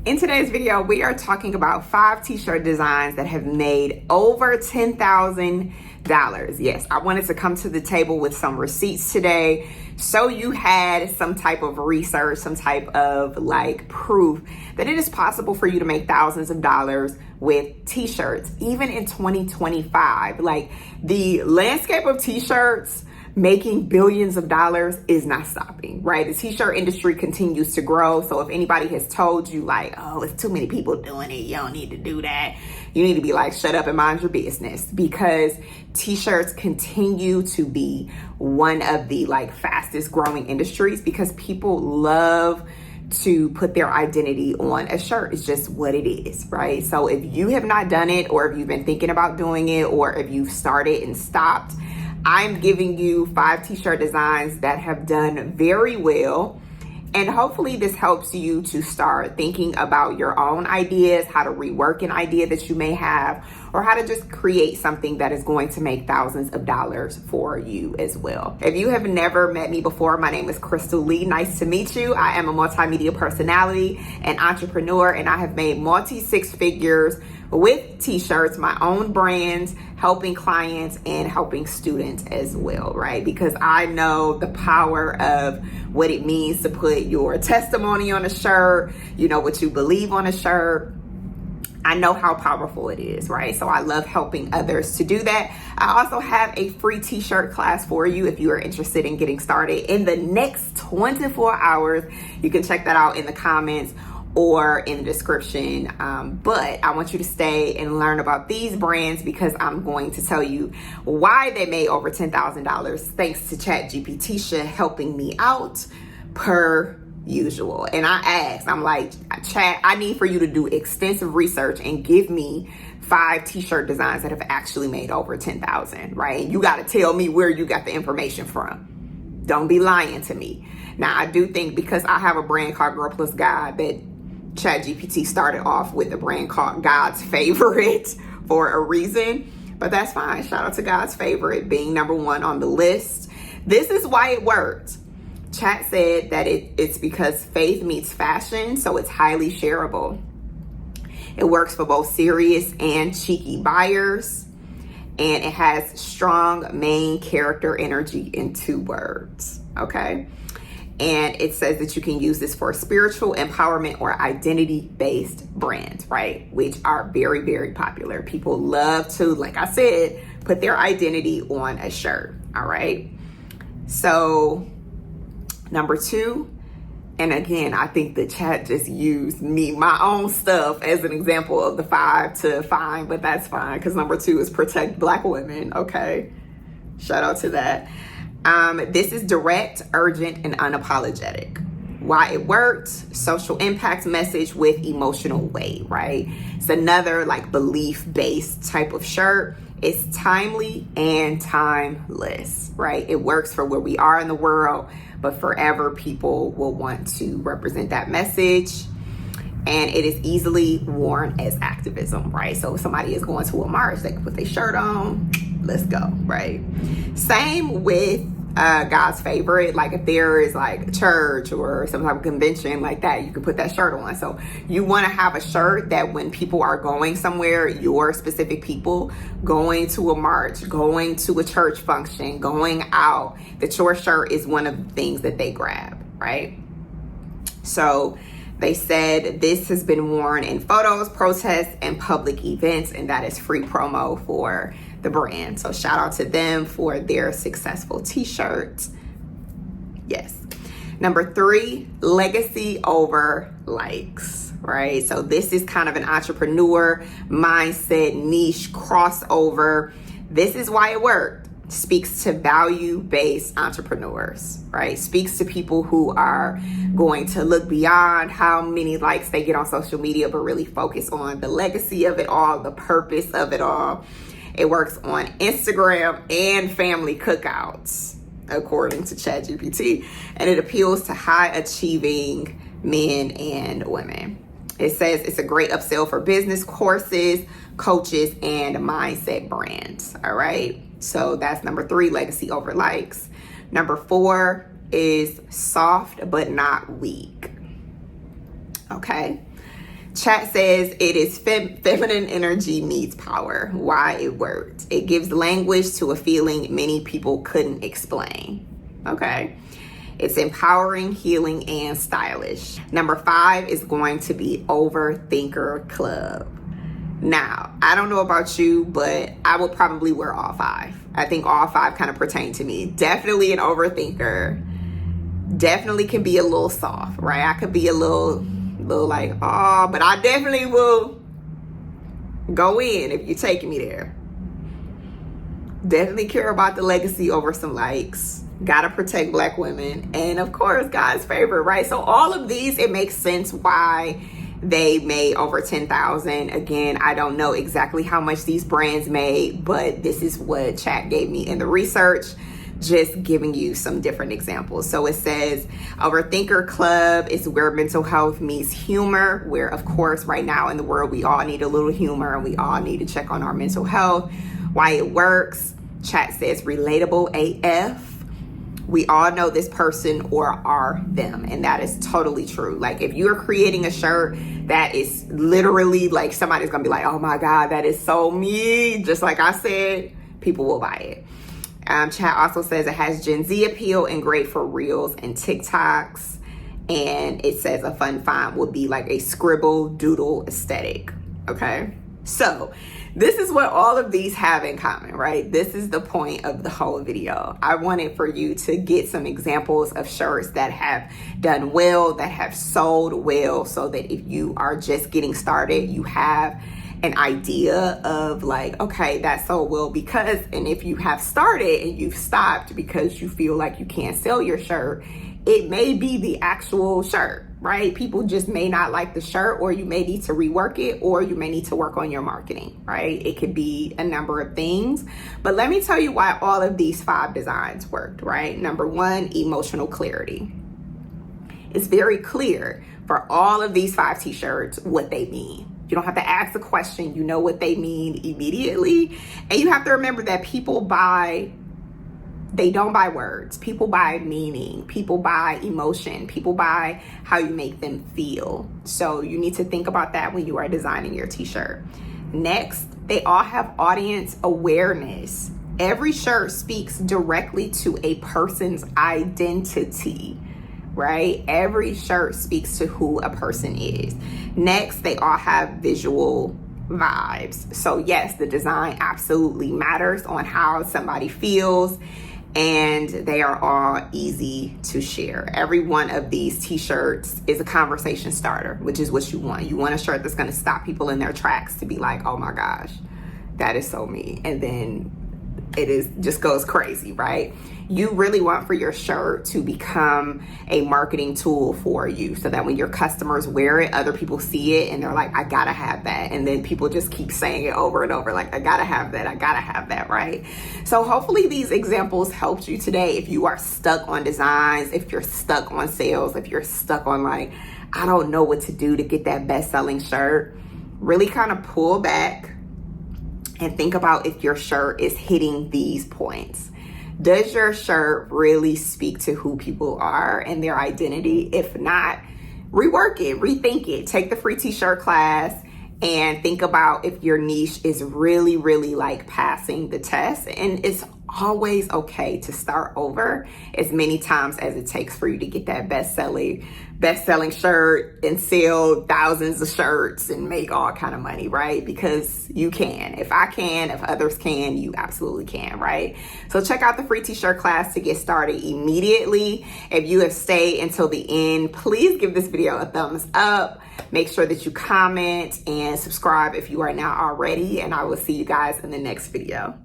In today's video, we are talking about 5 t-shirt designs that have made over $10,000. Yes, I wanted to come to the table with some receipts today, so you had some type of research, some type of proof that it is possible for you to make thousands of dollars with t-shirts, even in 2025. The landscape of t-shirts making billions of dollars is not stopping, right? The t-shirt industry continues to grow. So if anybody has told you oh, it's too many people doing it, you don't need to do that, you need to be shut up and mind your business, because t-shirts continue to be one of the fastest growing industries, because people love to put their identity on a shirt. It's just what it is, right? So if you have not done it, or if you've been thinking about doing it, or if you've started and stopped, I'm giving you 5 t-shirt designs that have done very well. And hopefully this helps you to start thinking about your own ideas, how to rework an idea that you may have, or how to just create something that is going to make thousands of dollars for you as well. If you have never met me before, my name is Crystal Lee. Nice to meet you. I am a multimedia personality and entrepreneur, and I have made multi-six figures with t-shirts, my own brands, helping clients and helping students as well, right? Because I know the power of what it means to put your testimony on a shirt, what you believe on a shirt. I know how powerful it is, right? So I love helping others to do that. I also have a free t-shirt class for you if you are interested in getting started in the next 24 hours. You can check that out in the comments or in the description. But I want you to stay and learn about these brands, because I'm going to tell you why they made over $10,000 thanks to ChatGPT helping me out per usual. And I asked, I'm like, Chat, I need for you to do extensive research and give me 5 t-shirt designs that have actually made over 10,000, right? You got to tell me where you got the information from. Don't be lying to me. Now, I do think, because I have a brand called Girl Plus God, that ChatGPT started off with a brand called God's Favorite for a reason, but that's fine. Shout out to God's Favorite being number 1 on the list. This is why it worked. Chat said that it's because faith meets fashion, so it's highly shareable. It works for both serious and cheeky buyers, and it has strong main character energy in 2 words, okay? And it says that you can use this for spiritual empowerment or identity-based brands, right? Which are very, very popular. People love to, like I said, put their identity on a shirt, all right? So number 2, and again, I think the chat just used my own stuff as an example of the 5 to find, but that's fine, because number 2 is protect Black women, okay? Shout out to that. This is direct, urgent, and unapologetic. Why it worked: social impact message with emotional weight, right? It's another belief-based type of shirt. It's timely and timeless, right? It works for where we are in the world, but forever people will want to represent that message. And it is easily worn as activism, right? So if somebody is going to a march, they can put their shirt on, let's go, right? Same with God's Favorite. If there is a church or some type of convention like that, you can put that shirt on. So you want to have a shirt that when people are going somewhere, your specific people going to a march, going to a church function, going out, that your shirt is one of the things that they grab, right? So they said this has been worn in photos, protests, and public events, and that is free promo for the brand. So shout out to them for their successful t-shirts. Yes. Number 3, legacy over likes, right? So this is kind of an entrepreneur mindset, niche crossover. This is why it worked. Speaks to value-based entrepreneurs, right? Speaks to people who are going to look beyond how many likes they get on social media, but really focus on the legacy of it all, the purpose of it all. It works on Instagram and family cookouts, according to ChatGPT, and it appeals to high-achieving men and women. It says it's a great upsell for business courses, coaches, and mindset brands, all right? So that's number 3, legacy over likes. Number 4 is soft but not weak. Okay. Chat says it is feminine energy meets power. Why it worked. It gives language to a feeling many people couldn't explain. Okay. It's empowering, healing, and stylish. Number 5 is going to be Overthinker Club. Now, I don't know about you, but I will probably wear all 5. I think all 5 kind of pertain to me. Definitely an overthinker. Definitely can be a little soft, right? I could be a little like, oh, but I definitely will go in if you're taking me there. Definitely care about the legacy over some likes. Gotta protect Black women. And of course, God's favorite, right? So all of these, it makes sense why they made over 10,000. Again, I don't know exactly how much these brands made, but this is what chat gave me in the research, just giving you some different examples. So it says Overthinker Club is where mental health meets humor, where of course right now in the world we all need a little humor and we all need to check on our mental health. Why it works. Chat says relatable AF. We all know this person or are them, and that is totally true. Like if you're creating a shirt that is literally like somebody's gonna be like, oh my God, that is so me. Just like I said, people will buy it. Chat also says it has Gen Z appeal and great for reels and TikToks. And it says a fun font would be like a scribble doodle aesthetic. Okay. So this is what all of these have in common, right? This is the point of the whole video. I wanted for you to get some examples of shirts that have done well, that have sold well, so that if you are just getting started, you have an idea of like, okay, that sold well because, and if you have started and you've stopped because you feel like you can't sell your shirt, it may be the actual shirt, right? People just may not like the shirt, or you may need to rework it, or you may need to work on your marketing, right? It could be a number of things, but let me tell you why all of these 5 designs worked, right? Number 1, emotional clarity. It's very clear for all of these 5 t-shirts what they mean. You don't have to ask the question, you know what they mean immediately. And you have to remember that people they don't buy words. People buy meaning. People buy emotion. People buy how you make them feel. So you need to think about that when you are designing your t-shirt. Next, they all have audience awareness. Every shirt speaks directly to a person's identity, right? Every shirt speaks to who a person is. Next, they all have visual vibes. So yes, the design absolutely matters on how somebody feels, and they are all easy to share. Every one of these t-shirts is a conversation starter, which is what you want. You want a shirt that's going to stop people in their tracks to be like, oh my gosh, that is so me. And then just goes crazy, right? You really want for your shirt to become a marketing tool for you, so that when your customers wear it, other people see it and they're like, I gotta have that. And then people just keep saying it over and over, like, I gotta have that, I gotta have that, right? So hopefully these examples helped you today. If you are stuck on designs, if you're stuck on sales, if you're stuck on like, I don't know what to do to get that best-selling shirt, really kind of pull back and think about if your shirt is hitting these points. Does your shirt really speak to who people are and their identity? If not, rework it, rethink it. Take the free t-shirt class and think about if your niche is really, really like passing the test. And it's always okay to start over as many times as it takes for you to get that best-selling shirt and sell thousands of shirts and make all kind of money, right? Because you can. If I can, if others can, you absolutely can, right? So check out the free t-shirt class to get started immediately. If you have stayed until the end, please give this video a thumbs up. Make sure that you comment and subscribe if you are not already, and I will see you guys in the next video.